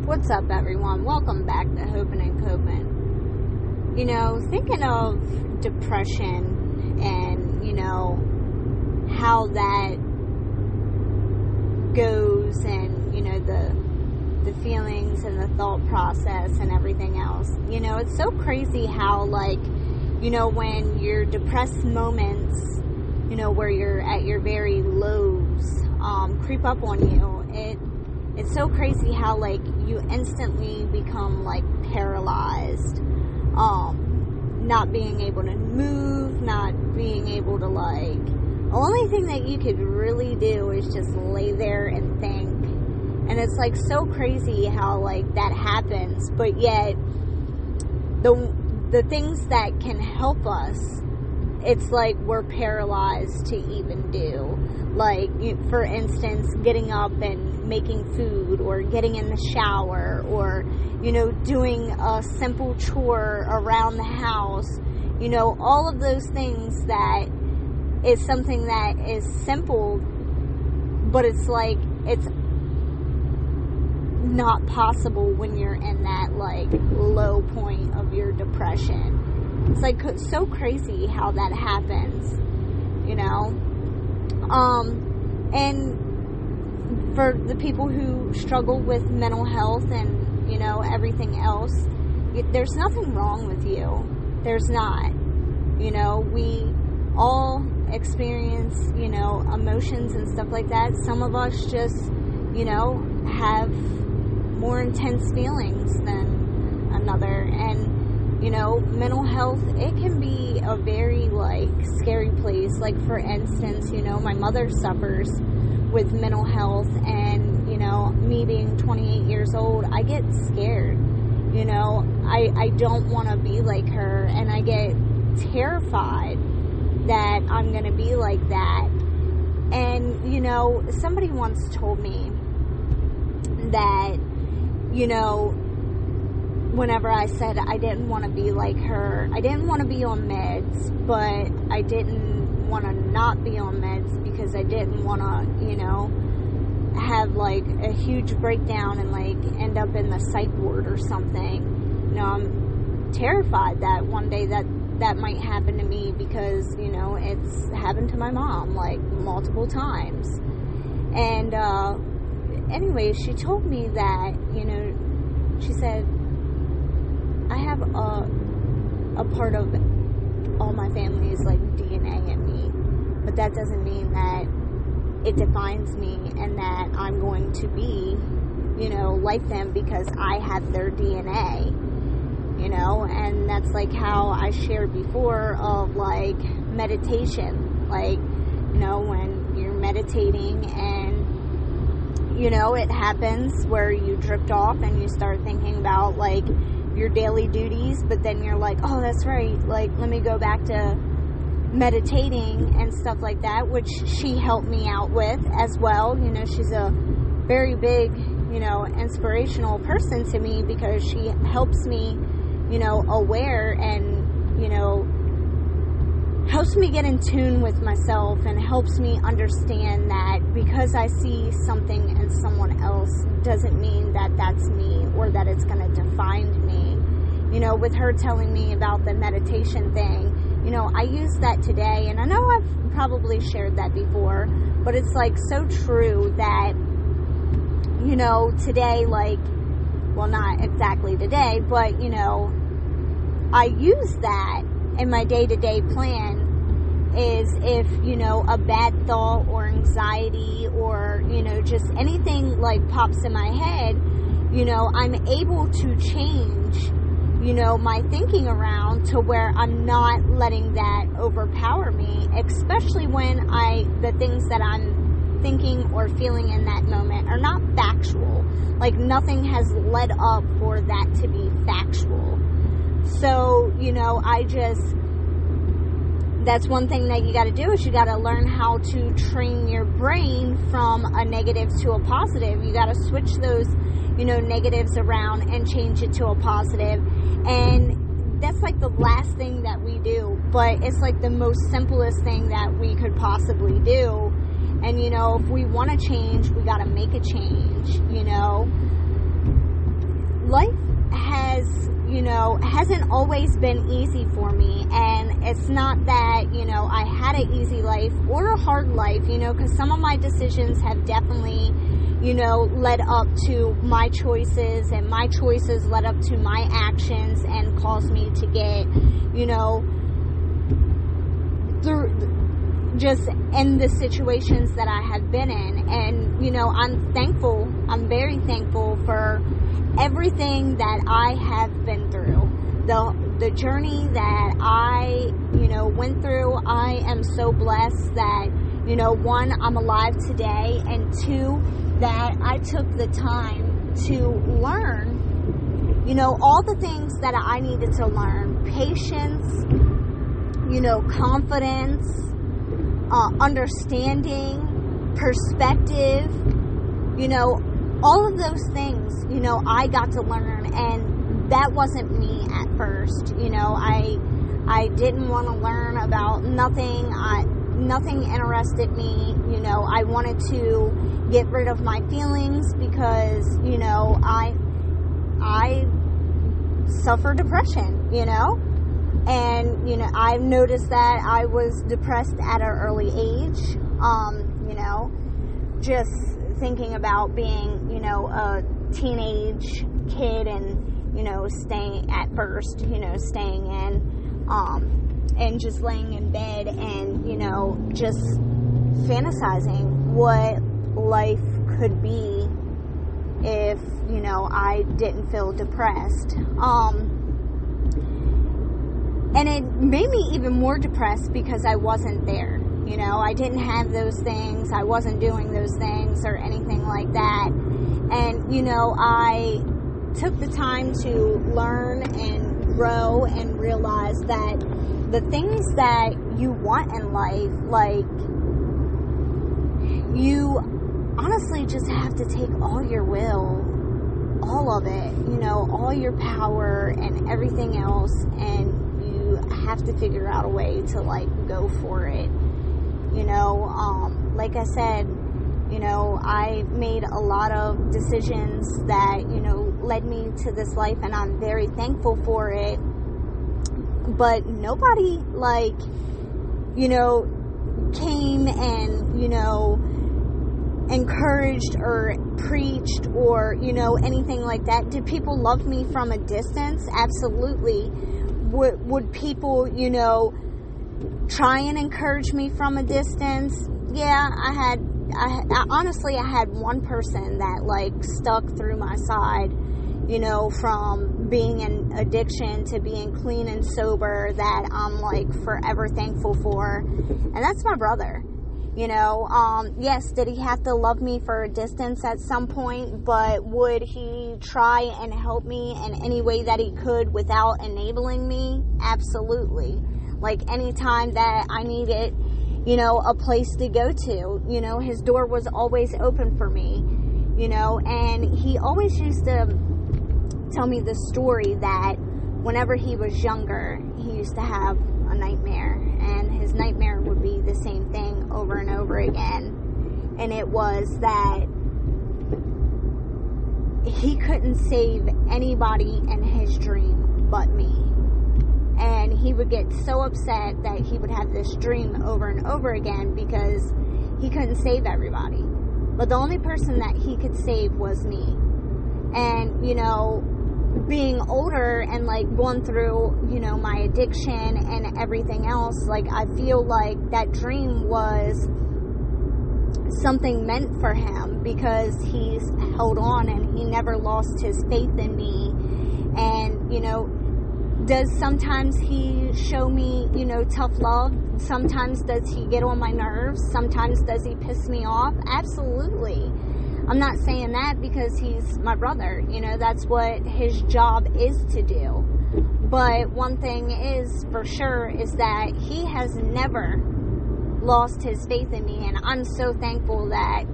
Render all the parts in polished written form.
What's up, everyone? Welcome back to Hopin' and Copin'. Thinking of depression and, how that goes and, the feelings and the thought process and everything else. It's so crazy how, when your depressed moments, where you're at your very lows, creep up on you, it's so crazy how, you instantly become, paralyzed. Not being able to move, not being able to, the only thing that you could really do is just lay there and think. And it's, so crazy how, that happens. But yet, the things that can help us, it's we're paralyzed to even do. For instance, getting up and making food, or getting in the shower, or, doing a simple chore around the house. All of those things that is something that is simple, but it's it's not possible when you're in that, low point of your depression. It's, so crazy how that happens, and for the people who struggle with mental health and, everything else, there's nothing wrong with you. There's not. We all experience, emotions and stuff like that. Some of us just, have more intense feelings than another. And, mental health, it can be a very, scary place. For instance, my mother suffers with mental health, and, me being 28 years old, I get scared. I don't want to be like her, and I get terrified that I'm going to be like that. And, somebody once told me that, whenever I said I didn't want to be like her, I didn't want to be on meds, but I didn't want to not be on meds because I didn't want to, have a huge breakdown and end up in the psych ward or something. I'm terrified that one day that might happen to me because, it's happened to my mom multiple times. And anyway, she told me that, she said, I have a part of all my family's DNA in me, but that doesn't mean that it defines me and that I'm going to be, like them because I have their DNA, and that's how I shared before of meditation, when you're meditating and, it happens where you drift off and you start thinking about your daily duties, but then you're oh, that's right, let me go back to meditating and stuff like that, which she helped me out with as well. She's a very big, inspirational person to me because she helps me, aware and, helps me get in tune with myself and helps me understand that because I see something in someone else doesn't mean that that's me or that it's going to define me. With her telling me about the meditation thing, I use that today, and I know I've probably shared that before, but it's so true that, today, well, not exactly today, but, I use that in my day-to-day plan is if, a bad thought or anxiety or, just anything pops in my head, I'm able to change my thinking around to where I'm not letting that overpower me, especially when the things that I'm thinking or feeling in that moment are not factual. Nothing has led up for that to be factual. So, that's one thing that you got to do is you got to learn how to train your brain from a negative to a positive. You got to switch those, negatives around and change it to a positive. And that's the last thing that we do, but it's the most simplest thing that we could possibly do. And if we want to change, we got to make a change, hasn't always been easy for me. And it's not that, I had an easy life or a hard life, because some of my decisions have definitely, led up to my choices, and my choices led up to my actions and caused me to get, through just in the situations that I have been in. And, I'm very thankful for everything that I have been through. The journey that I, went through, I am so blessed that, one, I'm alive today, and two, that I took the time to learn, all the things that I needed to learn. Patience, confidence, understanding, perspective, all of those things, I got to learn, and that wasn't me at first. I didn't want to learn about nothing. Nothing interested me. I wanted to get rid of my feelings because, I suffer depression, and, I've noticed that I was depressed at an early age, just thinking about being, a teenage kid and, staying in, and just laying in bed and, just fantasizing what life could be if, I didn't feel depressed. And it made me even more depressed because I wasn't there. I didn't have those things. I wasn't doing those things or anything like that. And, I took the time to learn and grow and realize that the things that you want in life, like, you honestly just have to take all your will, all of it, all your power and everything else, and you have to figure out a way to, go for it. Like I said, I made a lot of decisions that, led me to this life, and I'm very thankful for it. But nobody, came and, encouraged or preached or, anything like that. Did people love me from a distance? Absolutely. Would people, try and encourage me from a distance? Yeah, I honestly had one person that, stuck through my side, from being in addiction to being clean and sober, that I'm, forever thankful for. And that's my brother. Yes, did he have to love me for a distance at some point, but would he try and help me in any way that he could without enabling me? Absolutely. Anytime that I needed, a place to go to, his door was always open for me, and he always used to tell me the story that whenever he was younger, he used to have a nightmare, and his nightmare would be the same thing over and over again, and it was that he couldn't save anybody in his dream but me. And he would get so upset that he would have this dream over and over again because he couldn't save everybody. But the only person that he could save was me. And, being older and, going through, my addiction and everything else, I feel like that dream was something meant for him because he's held on and he never lost his faith in me. And, does sometimes he show me, tough love? Sometimes does he get on my nerves? Sometimes does he piss me off? Absolutely. I'm not saying that because he's my brother. That's what his job is to do. But one thing is for sure is that he has never lost his faith in me. And I'm so thankful that,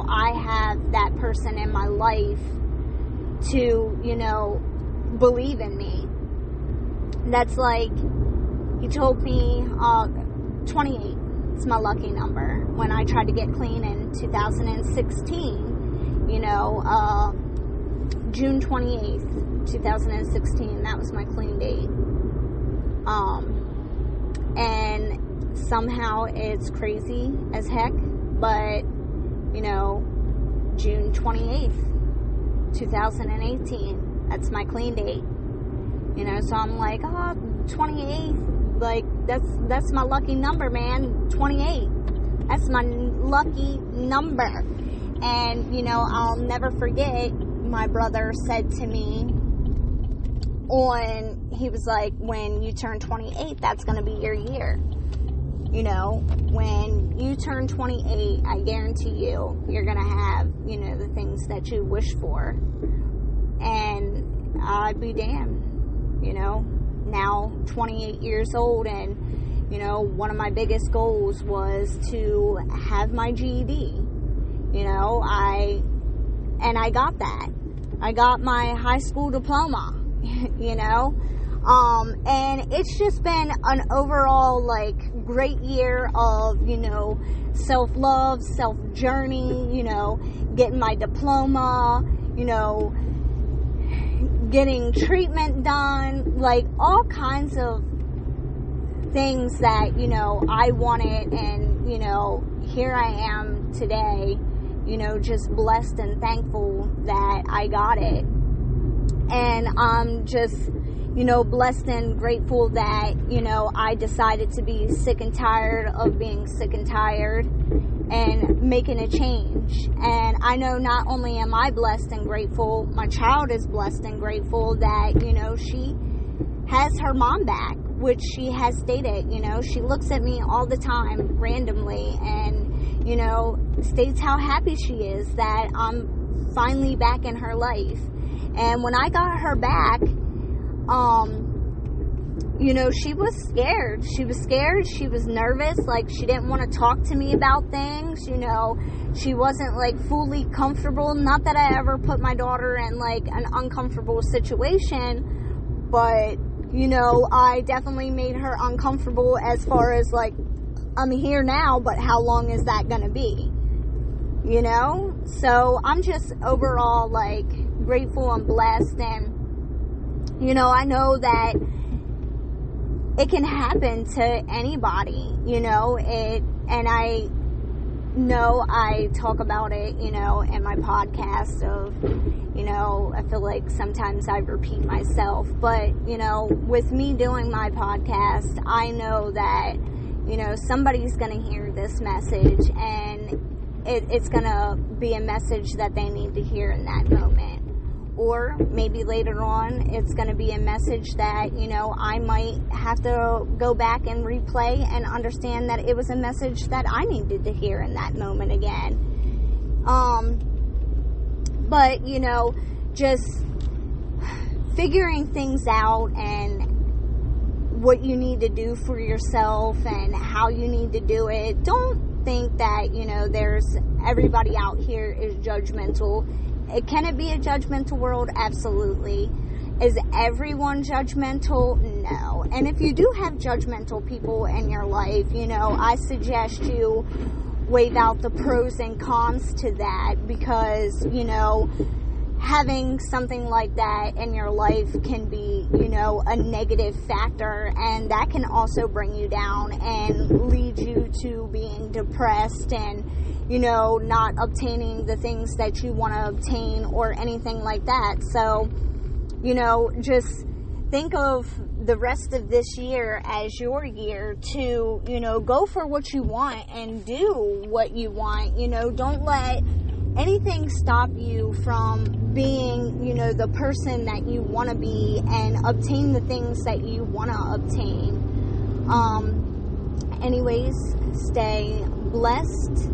I have that person in my life to, believe in me. That's he told me 28 is my lucky number. When I tried to get clean in 2016, June 28th, 2016, that was my clean date. And somehow it's crazy as heck, but, you know, June 28th, 2018, that's my clean date. You know, so I'm like, 28th, like, that's my lucky number, man, 28. That's my lucky number. And, you know, I'll never forget, my brother said to me he was like, when you turn 28, that's going to be your year. You know, when you turn 28, I guarantee you're going to have, you know, the things that you wish for. And I'd be damned, you know, now 28 years old, and, you know, one of my biggest goals was to have my GED. You know, I got that. I got my high school diploma, you know, and it's just been an overall, like, great year of, you know, self-love, self-journey, you know, getting my diploma, you know, getting treatment done, like, all kinds of things that, you know, I wanted, and, you know, here I am today, you know, just blessed and thankful that I got it. And I'm just, you know, blessed and grateful that, you know, I decided to be sick and tired of being sick and tired and making a change. And I know not only am I blessed and grateful, my child is blessed and grateful that, you know, she has her mom back, which she has stated. You know, she looks at me all the time randomly and, you know, states how happy she is that I'm finally back in her life. And when I got her back, you know, she was scared. She was scared. She was nervous. Like, she didn't want to talk to me about things. You know, she wasn't, like, fully comfortable. Not that I ever put my daughter in, like, an uncomfortable situation, but, you know, I definitely made her uncomfortable as far as, like, I'm here now, but how long is that going to be? You know? So I'm just overall, like, grateful and blessed, and, you know, I know that it can happen to anybody, you know, and I know I talk about it, you know, in my podcast of, you know, I feel like sometimes I repeat myself, but, you know, with me doing my podcast, I know that, you know, somebody's going to hear this message, and it's going to be a message that they need to hear in that moment. Or maybe later on, it's going to be a message that, you know, I might have to go back and replay and understand that it was a message that I needed to hear in that moment again. But, you know, just figuring things out and what you need to do for yourself and how you need to do it. Don't think that, you know, everybody out here is judgmental. Can it be a judgmental world? Absolutely. Is everyone judgmental? No. And if you do have judgmental people in your life, you know, I suggest you weigh out the pros and cons to that, because, you know, having something like that in your life can be, you know, a negative factor, and that can also bring you down and lead you to being depressed and, you know, not obtaining the things that you want to obtain or anything like that. So, you know, just think of the rest of this year as your year to, you know, go for what you want and do what you want. You know, don't let anything stop you from being, you know, the person that you want to be and obtain the things that you want to obtain. Anyways, stay blessed.